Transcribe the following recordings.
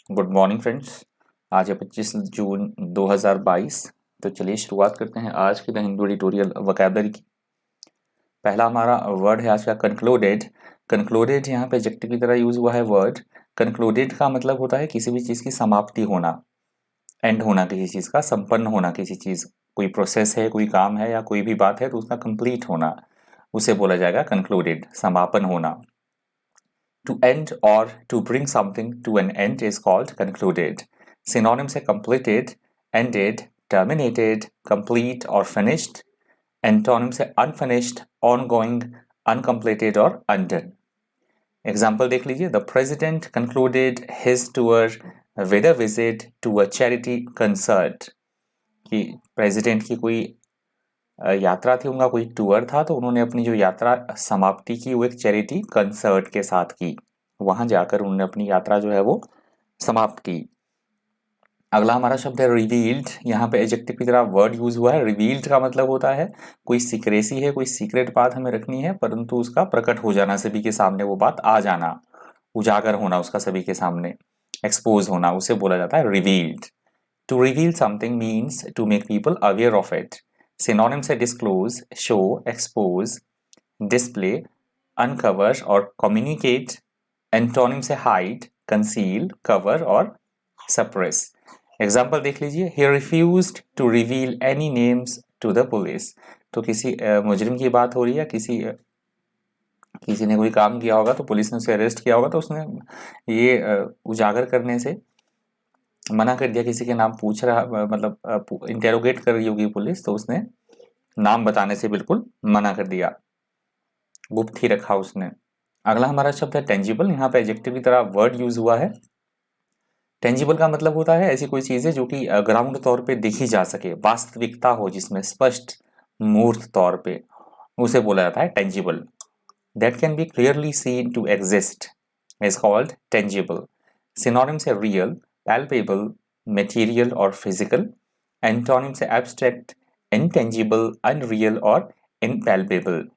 Good morning friends. आज है 25 जून 2022। तो चलिए शुरुआत करते हैं आज की द हिंदू एडिटोरियल वोकैबुलरी की। पहला हमारा वर्ड है आज का कंक्लूडेड। कंक्लूडेड यहाँ पे एडजेक्टिव की तरह यूज हुआ है वर्ड। कंक्लूडेड का मतलब होता है किसी भी चीज़ की समाप्ति होना, एंड होना किसी चीज़ का, संपन्न होना किसी चीज़, कोई प्रोसेस है, कोई काम है या कोई भी बात है तो उसका कंप्लीट होना, उसे बोला जाएगा कंक्लूडेड, समापन होना। To end or to bring something to an end is called concluded. Synonyms है completed, ended, terminated, complete or finished. Antonyms है unfinished, ongoing, uncompleted और undone. Example देख लीजिए. The president concluded his tour with a visit to a charity concert. कि president की कोई यात्रा थी, उनका कोई टूर था, तो उन्होंने अपनी जो यात्रा समाप्ति की वो एक चैरिटी कंसर्ट के साथ की। वहां जाकर उन्होंने अपनी यात्रा जो है वो समाप्त की। अगला हमारा शब्द है रिवील्ड। यहाँ पे एडजेक्टिव की तरह वर्ड यूज हुआ है। रिवील्ड का मतलब होता है कोई सीक्रेसी है, कोई सीक्रेट बात हमें रखनी है, परंतु उसका प्रकट हो जाना, सभी के सामने वो बात आ जाना, उजागर होना उसका सभी के सामने, एक्सपोज होना, उसे बोला जाता है revealed. To reveal something means to make people aware of it. Synonyms है disclose, show, expose, display, uncover और कम्युनिकेट। एंटोनिम्स है हाइड, कंसील, कवर और सप्रेस। एग्जाम्पल देख लीजिए. He refused to reveal any names to the police. तो किसी मुजरिम की बात हो रही है, किसी ने कोई काम किया होगा तो पुलिस ने उसे अरेस्ट किया होगा, तो उसने ये उजागर करने से मना कर दिया। किसी के नाम पूछ रहा, मतलब इंटेरोगेट कर रही होगी पुलिस, तो उसने नाम बताने से बिल्कुल मना कर दिया, गुप्त ही रखा उसने। अगला हमारा शब्द है टेंजिबल। यहाँ पे एडजेक्टिव की तरह वर्ड यूज हुआ है। टेंजिबल का मतलब होता है ऐसी कोई चीज है जो कि ग्राउंड तौर पे देखी जा सके, वास्तविकता हो जिसमें, स्पष्ट मूर्त तौर पे, उसे बोला जाता है tangible. That can be clearly seen to exist is called tangible. Synonyms है रियल, पैल्पेबल, मटेरियल और फिजिकल। एंटोनिम्स है एब्स्ट्रैक्ट, इनटेंजिबल, अनरियल और इनपैल्पेबल।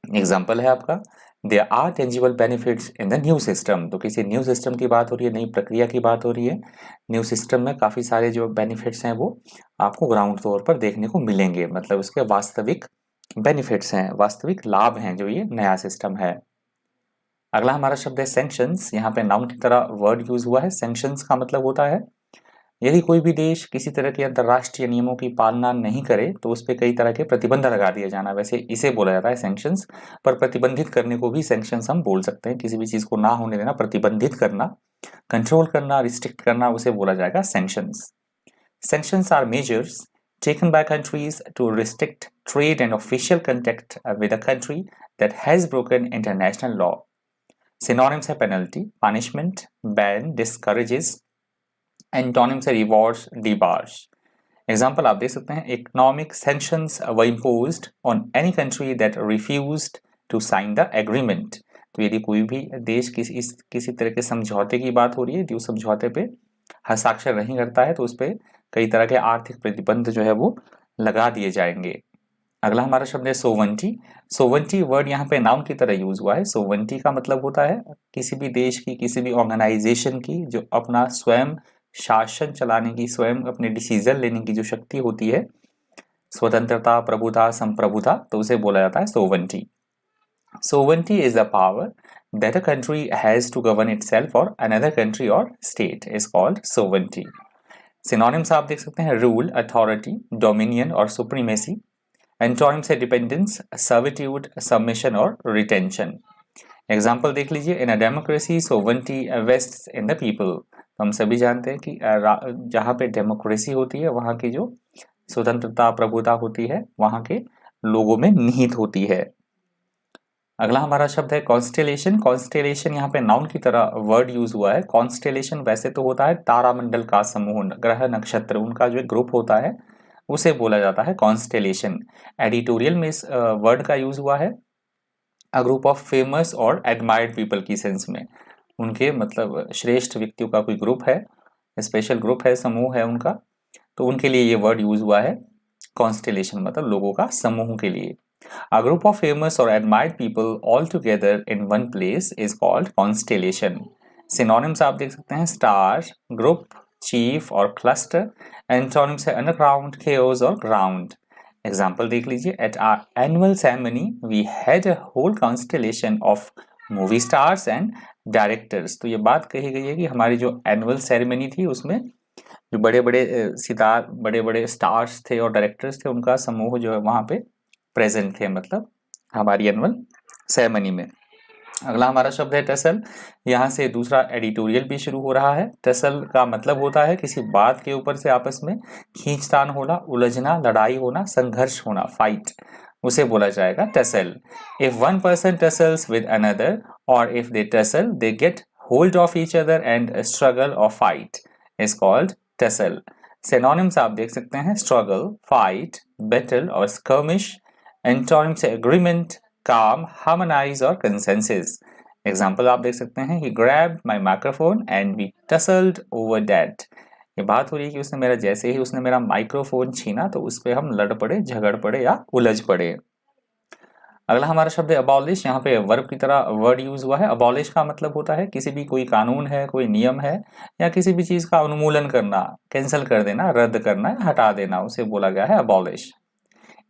एग्जाम्पल है आपका. There are tangible benefits in the new system. तो किसी न्यू सिस्टम की बात हो रही है, नई प्रक्रिया की बात हो रही है। न्यू सिस्टम में काफ़ी सारे जो बेनिफिट्स हैं वो आपको ग्राउंड तौर पर देखने को मिलेंगे, मतलब उसके वास्तविक बेनिफिट्स हैं, वास्तविक लाभ हैं जो ये नया सिस्टम है। अगला हमारा शब्द है सैंक्शंस। यहाँ पे नाउन की तरह वर्ड यूज हुआ है। सैंक्शंस का मतलब होता है यदि कोई भी देश किसी तरह के अंतर्राष्ट्रीय नियमों की पालना नहीं करे तो उस पर कई तरह के प्रतिबंध लगा दिए जाना, वैसे इसे बोला जाता है सैंक्शंस। पर प्रतिबंधित करने को भी सैंक्शंस हम बोल सकते हैं। किसी भी चीज को ना होने देना, प्रतिबंधित करना, कंट्रोल करना, रिस्ट्रिक्ट करना, उसे बोला जाएगा sanctions. Sanctions are measures taken by countries to restrict trade and official contact with a country that has broken international law. Synonyms है penalty, punishment, ban, discourages. Antonym से रिवॉर्ड्स, डिबार्स। एग्जाम्पल आप देख सकते हैं. Economic sanctions were imposed on any country that refused to sign the agreement. तो यदि कोई भी देश किसी तरह के समझौते की बात हो रही है, जो समझौते पे हस्ताक्षर नहीं करता है, तो उस पर कई तरह के आर्थिक प्रतिबंध जो है वो लगा दिए जाएंगे। अगला हमारा शब्द है सोवंटी। सोवंटी वर्ड यहाँ पे नाउन की तरह यूज हुआ है। सोवंटी का मतलब होता है किसी भी देश की, किसी भी ऑर्गेनाइजेशन की जो अपना स्वयं शासन चलाने की, स्वयं अपने डिसीजन लेने की जो शक्ति होती है, स्वतंत्रता, प्रभुता, संप्रभुता, तो उसे बोला जाता है sovereignty. Sovereignty is the power that a country has to govern itself or another country or state is called sovereignty. Synonyms आप देख सकते हैं. रूल, अथॉरिटी, डोमिनियन और सुप्रीमेसी. एंटोनिम्स है डिपेंडेंस, सर्विट्यूड, सबमिशन और रिटेंशन. एग्जाम्पल देख लीजिए. In a democracy sovereignty vests in the people. हम सभी जानते हैं कि जहाँ पे डेमोक्रेसी होती है वहाँ की जो स्वतंत्रता, प्रभुता होती है, वहाँ के लोगों में निहित होती है। अगला हमारा शब्द है कॉन्स्टेलेशन। कॉन्स्टेलेशन यहाँ पे नाउन की तरह वर्ड यूज हुआ है। कॉन्स्टेलेशन वैसे तो होता है तारामंडल का समूह, ग्रह नक्षत्र, उनका जो ग्रुप होता है उसे बोला जाता है कॉन्स्टेलेशन। एडिटोरियल में इस वर्ड का यूज हुआ है अ ग्रुप ऑफ फेमस और एडमायर्ड पीपल की सेंस में। उनके मतलब श्रेष्ठ व्यक्तियों का कोई ग्रुप है, स्पेशल ग्रुप है, समूह है उनका, तो उनके लिए ये वर्ड यूज हुआ है कॉन्स्टेलेशन, मतलब लोगों का समूह के लिए। A group of famous or admired people all together in one place is called constellation. Synonyms आप देख सकते हैं स्टार, ग्रुप, चीफ और क्लस्टर। एंटोनिम्स है अंडरग्राउंड, केओस और ग्राउंड। एग्जाम्पल देख लीजिए, at our annual ceremony we had a whole constellation of movie stars and directors. तो ये बात कही गई है कि हमारी जो एनुअल सेरेमनी थी उसमें जो बड़े बड़े सितार, बड़े बड़े स्टार्स थे और डायरेक्टर्स थे, उनका समूह जो है वहाँ पे प्रेजेंट थे, मतलब हमारी एनुअल सेरेमनी में। अगला हमारा शब्द है टसल। यहाँ से दूसरा एडिटोरियल भी शुरू हो रहा है। टसल का मतलब होता है किसी बात के ऊपर से आपस में खींचतान होना, उलझना, लड़ाई होना, संघर्ष होना, फाइट, उसे बोला जाएगा tussle. If one person tussles with another और if they tussle they get hold of each other and struggle और fight is called tussle. Synonyms आप देख सकते हैं स्ट्रगल, फाइट, बैटल और skirmish. Antonyms agreement, calm, harmonise और consensus. Example आप देख सकते हैं, he grabbed my microphone and we tussled over that. ये बात हो रही है कि उसने मेरा, जैसे ही उसने मेरा माइक्रोफोन छीना तो उस पर हम लड़ पड़े, झगड़ पड़े या उलझ पड़े। अगला हमारा शब्द है अबॉलिश। यहाँ पे वर्ब की तरह वर्ड यूज हुआ है। अबॉलिश का मतलब होता है किसी भी कोई कानून है, कोई नियम है या किसी भी चीज का उन्मूलन करना, कैंसिल कर देना, रद्द करना, हटा देना, उसे बोला गया है abolish.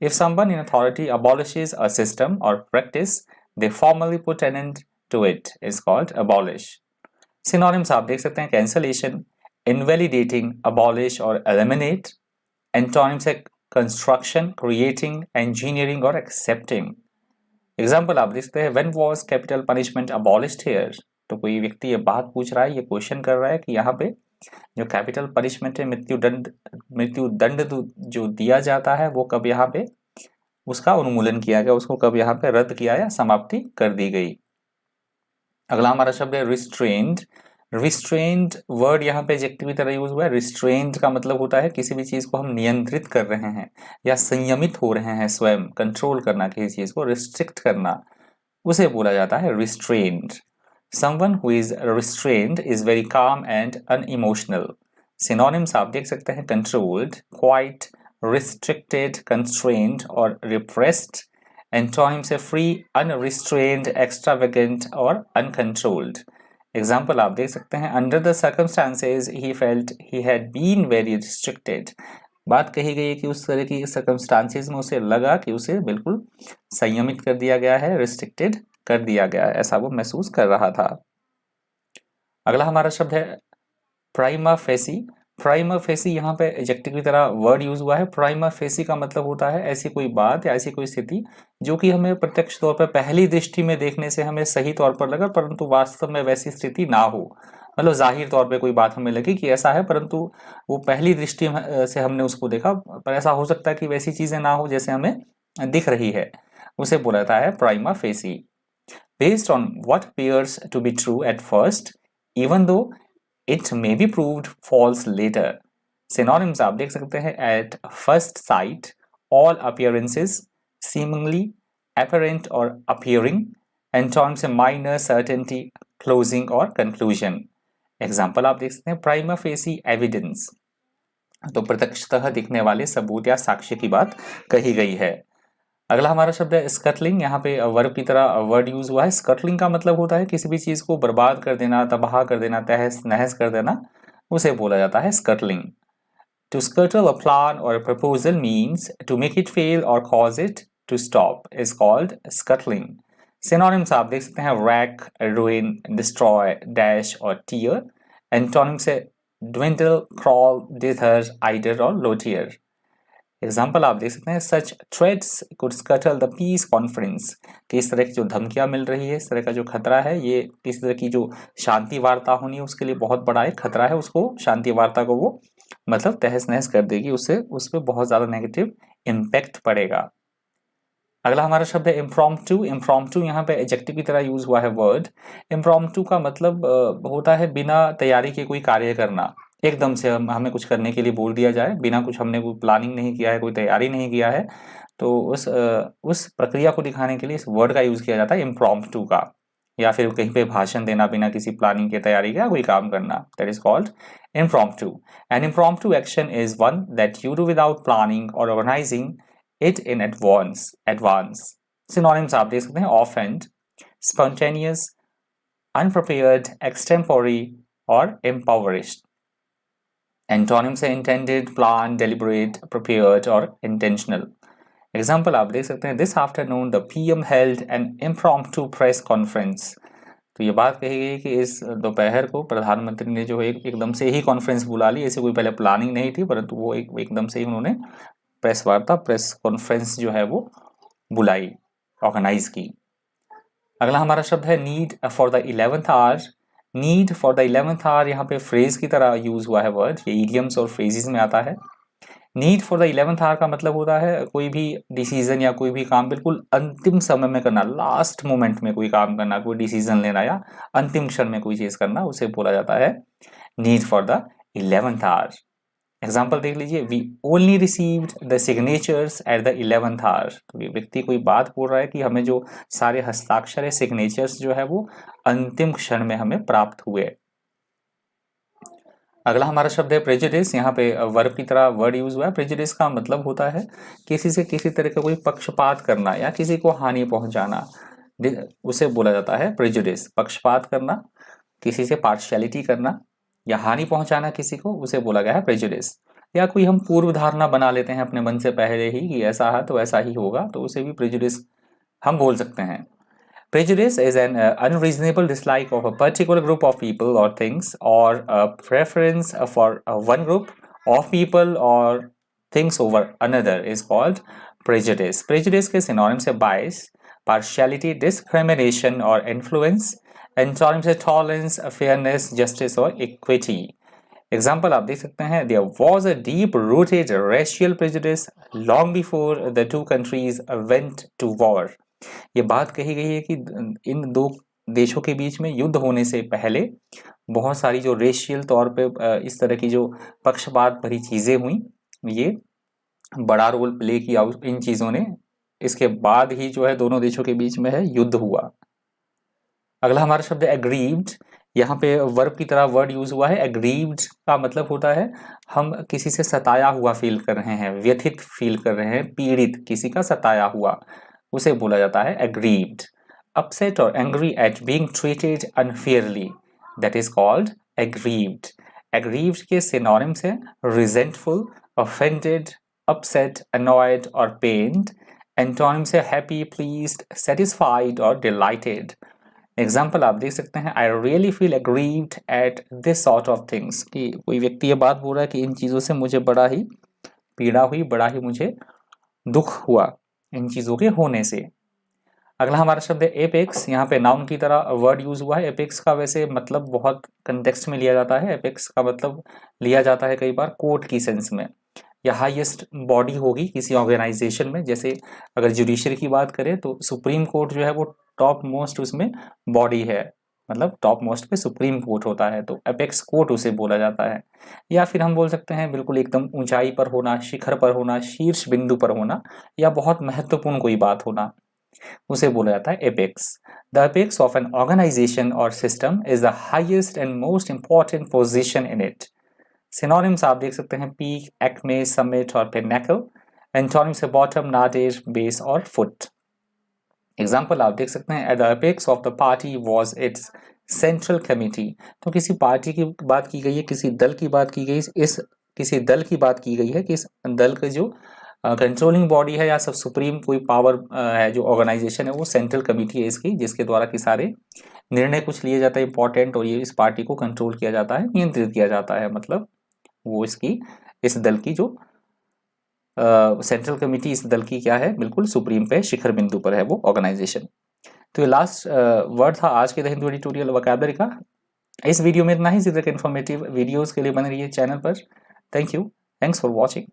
If someone in authority abolishes a system or practice, they formally put an end to it is called abolish. Synonyms आप देख सकते हैं cancellation, invalidating, abolish और eliminate. Antonyms है construction, creating, engineering और accepting. Example आप देख सकते हैं when was capital punishment abolished here? तो कोई व्यक्ति ये बात पूछ रहा है, ये क्वेश्चन कर रहा है कि यहाँ पे जो कैपिटल पनिशमेंट है, मृत्यु दंड जो दिया जाता है वो कब यहाँ पे उसका उन्मूलन किया गया, उसको कब यहाँ पे रद्द किया या समाप्ति कर दी गई। अगला हमारा शब्द है रिस्ट्रेन्ड। रिस्ट्रेन्ड वर्ड यहाँ पे एडजेक्टिव की तरह यूज हुआ है। रिस्ट्रेन्ड का मतलब होता है किसी भी चीज को हम नियंत्रित कर रहे हैं या संयमित हो रहे हैं, स्वयं कंट्रोल करना, किसी चीज को रिस्ट्रिक्ट करना, उसे बोला जाता है restrained. Someone who is restrained is very calm and unemotional. Synonyms आप देख सकते हैं controlled, quiet, restricted, constrained और repressed. Antonyms है free, unrestrained, extravagant और uncontrolled. Example आप देख सकते हैं under the circumstances he felt he had been very restricted. बात कही गई है कि उस तरह की सर्कमस्टांसेस में उसे लगा कि उसे बिल्कुल संयमित कर दिया गया है, रिस्ट्रिक्टेड कर दिया गया है, ऐसा वो महसूस कर रहा था। अगला हमारा शब्द है प्राइमा फेसी। प्राइमा फेसी यहाँ पे एडजेक्टिव की तरह वर्ड यूज हुआ है। प्राइमा फेसी का मतलब होता है ऐसी कोई बात या ऐसी कोई स्थिति जो कि हमें प्रत्यक्ष तौर पर पहली दृष्टि में देखने से हमें सही तौर पर लगा, परंतु वास्तव में वैसी स्थिति ना हो। मतलब जाहिर तौर पे कोई बात हमें लगी कि ऐसा है, परंतु वो पहली दृष्टि से हमने उसको देखा, पर ऐसा हो सकता है कि वैसी चीजें ना हो जैसे हमें दिख रही है, उसे बोला जाता है prima facie. Based on what appears to be true at first, even though it may be proved false later. Synonyms आप देख सकते हैं at first sight, all appearances, seemingly, apparent or appearing. Antonyms है minor, certainty, closing और conclusion. Example आप देख सकते हैं prima facie evidence. तो प्रत्यक्षतः दिखने वाले सबूत या साक्ष्य की बात कही गई है। अगला हमारा शब्द है स्कटलिंग। यहाँ पे वर्ब की तरह वर्ड यूज हुआ है। स्कटलिंग का मतलब होता है किसी भी चीज को बर्बाद कर देना, तबाह कर देना, तहस नहस कर देना, उसे बोला जाता है scuttling. To scuttle a plan और a proposal means to make it fail और cause it to stop is called scuttling. Synonyms आप देख सकते हैं रैक, रुइन, डिस्ट्रॉय, डैश और टीयर। एंटोनिम्स है ड्विंडल, क्रॉल, डिथर, आइडर और लोटियर। एग्जाम्पल आप देख सकते हैं such threats could scuttle the peace conference, कि इस तरह की जो धमकियां मिल रही है, इस तरह का जो खतरा है, ये इस तरह की जो शांति वार्ता होनी है उसके लिए बहुत बड़ा एक खतरा है, उसको शांति वार्ता को वो मतलब तहस नहस कर देगी, उससे उस पर बहुत ज्यादा नेगेटिव इम्पैक्ट पड़ेगा। अगला हमारा शब्द है इम्प्रॉम्प्टू। इम्प्रॉम्प्टू यहाँ पे एडजेक्टिव की तरह यूज हुआ है वर्ड। इम्प्रॉम्प्टू का मतलब होता है बिना तैयारी के कोई कार्य करना, एकदम से हमें कुछ करने के लिए बोल दिया जाए, बिना कुछ हमने कोई प्लानिंग नहीं किया है, कोई तैयारी नहीं किया है, तो उस प्रक्रिया को दिखाने के लिए इस वर्ड का यूज किया जाता है इम्प्रॉम्प्टू का। या फिर कहीं पे भाषण देना बिना किसी प्लानिंग के तैयारी का कोई काम करना, that is called impromptu. An impromptu action is one that you do without planning और organising it in advance. Synonyms आप देख सकते हैं ऑफेंड, spontaneous, unprepared, extempore और impoverished. एंटोनिम से intended, planned, deliberate, prepared और intentional. एग्जाम्पल आप देख सकते हैं, this afternoon the PM held an impromptu press conference. तो ये बात कही गई कि इस दोपहर को प्रधानमंत्री ने जो है एकदम से ही कॉन्फ्रेंस बुला ली, ऐसी कोई पहले प्लानिंग नहीं थी, परंतु वो एकदम से ही उन्होंने प्रेस वार्ता, प्रेस कॉन्फ्रेंस जो है वो बुलाई, ऑर्गेनाइज की. अगला हमारा शब्द है need for the 11th hour. Need for the 11th hour यहाँ पे फ्रेज की तरह यूज हुआ है वर्ड, ये इडियम्स और फ्रेजेस में आता है. Need for the 11th our का मतलब होता है कोई भी डिसीजन या कोई भी काम बिल्कुल अंतिम समय में करना, लास्ट मोमेंट में कोई काम करना, कोई डिसीजन लेना या अंतिम क्षण में कोई चीज करना, उसे बोला जाता है need for the 11th hour. Example देख लीजिए, we only received the signatures at the 11th hour. तो ये व्यक्ति कोई बात बोल रहा है कि हमें जो सारे हस्ताक्षर है, सिग्नेचर्स जो है वो अंतिम क्षण में हमें प्राप्त हुए. अगला हमारा शब्द है प्रेजुडिस. यहाँ पे वर्ब की तरह वर्ड यूज हुआ है. प्रेजुडिस का मतलब होता है किसी से किसी तरह का कोई पक्षपात करना या किसी को हानि पहुंचाना, उसे बोला जाता है प्रेजुडिस. पक्षपात करना, किसी से पार्शियलिटी करना या हानि पहुंचाना किसी को, उसे बोला गया है प्रेजुडिस. या कोई हम पूर्व धारणा बना लेते हैं अपने मन से पहले ही कि ऐसा है तो ऐसा ही होगा, तो उसे भी प्रेजुडिस हम बोल सकते हैं. Prejudice is an unreasonable dislike of a particular group of people or things, or a preference for one group of people or things over another is called prejudice. Prejudice के synonyms है bias, partiality, discrimination or influence. Antonyms है tolerance, fairness, justice और equity. Example आप देख सकते हैं, there was a deep-rooted racial prejudice long before the two countries went to war. ये बात कही गई है कि इन दो देशों के बीच में युद्ध होने से पहले बहुत सारी जो रेशियल तौर पे इस तरह की जो पक्षपात भरी चीजें हुई, ये बड़ा रोल प्ले किया इन चीजों ने. इसके बाद ही जो है दोनों देशों के बीच में है युद्ध हुआ. अगला हमारा शब्द है एग्रीव्ड. यहाँ पे वर्ब की तरह वर्ड यूज हुआ है. एग्रीव्ड का मतलब होता है हम किसी से सताया हुआ फील कर रहे हैं, व्यथित फील कर रहे हैं, पीड़ित, किसी का सताया हुआ, उसे बोला जाता है एग्रीव्ड. अपसेट और angry at being treated unfairly, that is called aggrieved. Aggrieved के सिनोनिम्स हैं रिजेंटफुल, ऑफेंडेड, अपसेट, अनॉयड और पेन्ड. एंटोनिम्स है हैप्पी, प्लीज्ड, सेटिस्फाइड और डिलाइटेड. एग्जाम्पल आप देख सकते हैं, I really feel aggrieved at this sort of things. कि कोई व्यक्ति ये बात बोल रहा है कि इन चीज़ों से मुझे बड़ा ही पीड़ा हुई, बड़ा ही मुझे दुख हुआ इन चीज़ों के होने से. अगला हमारा शब्द है एपेक्स. यहाँ पे नाउन की तरह वर्ड यूज हुआ है. एपेक्स का वैसे मतलब बहुत कंटेक्स्ट में लिया जाता है. एपेक्स का मतलब लिया जाता है कई बार कोर्ट की सेंस में, या हाईएस्ट बॉडी होगी किसी ऑर्गेनाइजेशन में. जैसे अगर जुडिशरी की बात करें तो सुप्रीम कोर्ट जो है वो टॉप मोस्ट उसमें बॉडी है, मतलब टॉप मोस्ट पे सुप्रीम कोर्ट होता है, तो एपेक्स कोर्ट उसे बोला जाता है. या फिर हम बोल सकते हैं बिल्कुल एकदम ऊंचाई पर होना, शिखर पर होना, शीर्ष बिंदु पर होना, या बहुत महत्वपूर्ण कोई बात होना, उसे बोला जाता है apex. The apex of an organisation और system is the highest and most important position in it. Synonyms आप देख सकते हैं पीक, एक्मे, समिट और पिनैकल. एंटोनिम्स है बॉटम, नादिर, बेस और फुट. एग्जाम्पल आप देख सकते हैं, at the apex of the party was its central committee. तो किसी पार्टी की बात की गई है, किसी दल की बात की गई, इस किसी दल की बात की गई है कि इस दल के जो कंट्रोलिंग बॉडी है या सब सुप्रीम कोई पावर है, जो ऑर्गेनाइजेशन है, वो सेंट्रल कमिटी है इसकी, जिसके द्वारा कि सारे निर्णय कुछ लिए जाता है इंपॉर्टेंट, और ये इस पार्टी को कंट्रोल किया जाता है, नियंत्रित किया जाता है. मतलब वो इसकी, इस दल की जो सेंट्रल कमिटी इस दल की क्या है, बिल्कुल सुप्रीम पे, शिखर बिंदु पर है वो ऑर्गेनाइजेशन. तो ये लास्ट वर्ड था आज के द हिंदू एडिटोरियल वोकैबुलरी का. इस वीडियो में इतना ही. इसी तरह के इन्फॉर्मेटिव वीडियोस के लिए बने रहिए चैनल पर. Thank you, thanks for watching.